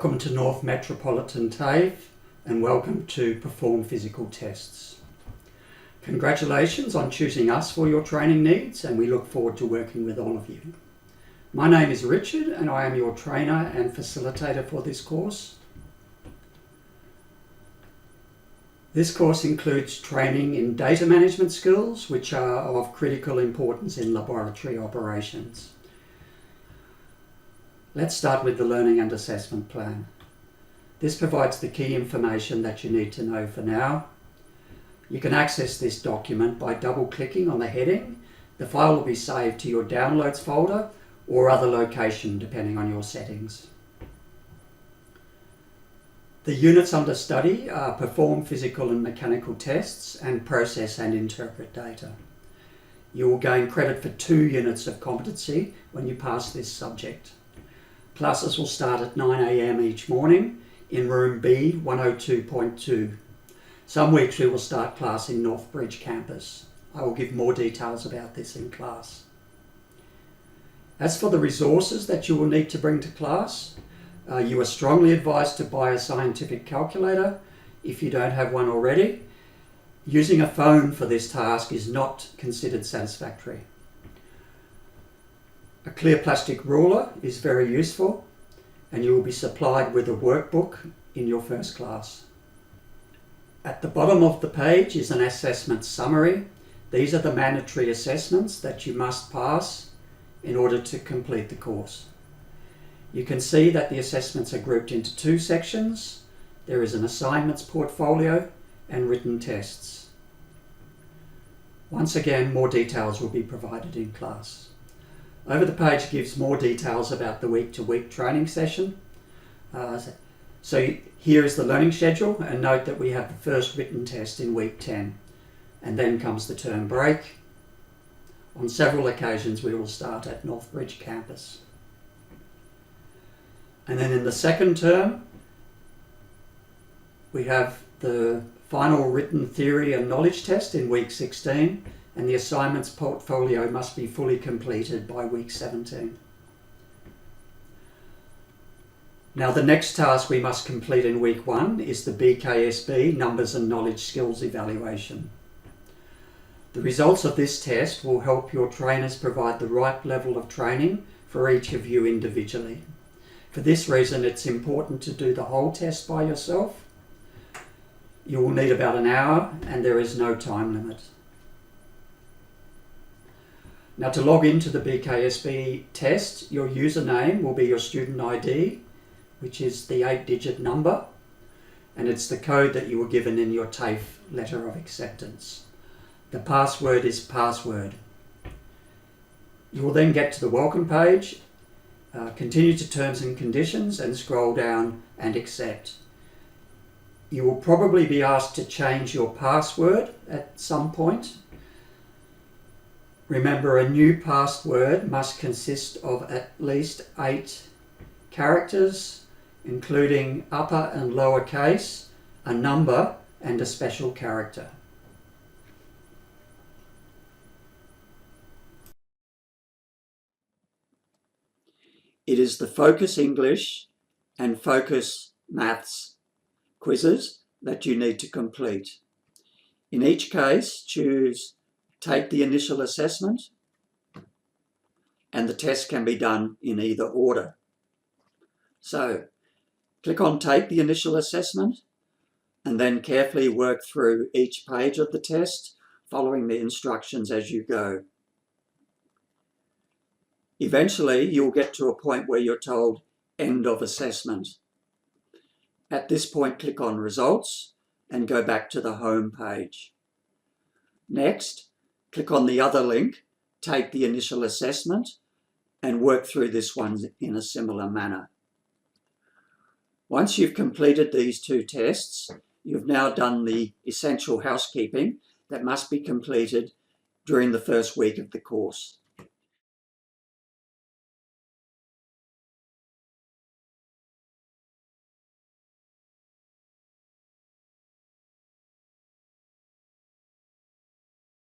Welcome to North Metropolitan TAFE and welcome to Perform Physical Tests. Congratulations on choosing us for your training needs, and we look forward to working with all of you. My name is Richard and I am your trainer and facilitator for this course. This course includes training in data management skills, which are of critical importance in laboratory operations. Let's start with the Learning and Assessment Plan. This provides the key information that you need to know for now. You can access this document by double-clicking on the heading. The file will be saved to your Downloads folder or other location depending on your settings. The units under study are Perform Physical and Mechanical Tests and Process and Interpret Data. You will gain credit for 2 units of competency when you pass this subject. Classes will start at 9 a.m. each morning in room B 102.2. Some weeks we will start class in Northbridge campus. I will give more details about this in class. As for the resources that you will need to bring to class, you are strongly advised to buy a scientific calculator if you don't have one already. Using a phone for this task is not considered satisfactory. A clear plastic ruler is very useful, and you will be supplied with a workbook in your first class. At the bottom of the page is an assessment summary. These are the mandatory assessments that you must pass in order to complete the course. You can see that the assessments are grouped into 2 sections. There is an assignments portfolio and written tests. Once again, more details will be provided in class. Over the page gives more details about the week-to-week training session. So here is the learning schedule, and note that we have the first written test in week 10, and then comes the term break. On several occasions we will start at Northbridge campus. And then in the second term we have the final written theory and knowledge test in week 16, and the assignments portfolio must be fully completed by week 17. Now the next task we must complete in week 1 is the BKSB Numbers and Knowledge Skills Evaluation. The results of this test will help your trainers provide the right level of training for each of you individually. For this reason, it's important to do the whole test by yourself. You will need about an hour and there is no time limit. Now to log into the BKSB test, your username will be your student ID, which is the 8-digit number, and it's the code that you were given in your TAFE letter of acceptance. The password is password. You will then get to the welcome page, continue to terms and conditions and scroll down and accept. You will probably be asked to change your password at some point. Remember, a new password must consist of at least 8 characters, including upper and lower case, a number and a special character. It is the Focus English and Focus Maths quizzes that you need to complete. In each case, choose Take the Initial Assessment, and the test can be done in either order. So, click on Take the Initial Assessment and then carefully work through each page of the test, following the instructions as you go. Eventually, you'll get to a point where you're told End of Assessment. At this point, click on Results and go back to the home page. Next, click on the other link, Take the Initial Assessment, and work through this one in a similar manner. Once you've completed these 2 tests, you've now done the essential housekeeping that must be completed during the first week of the course.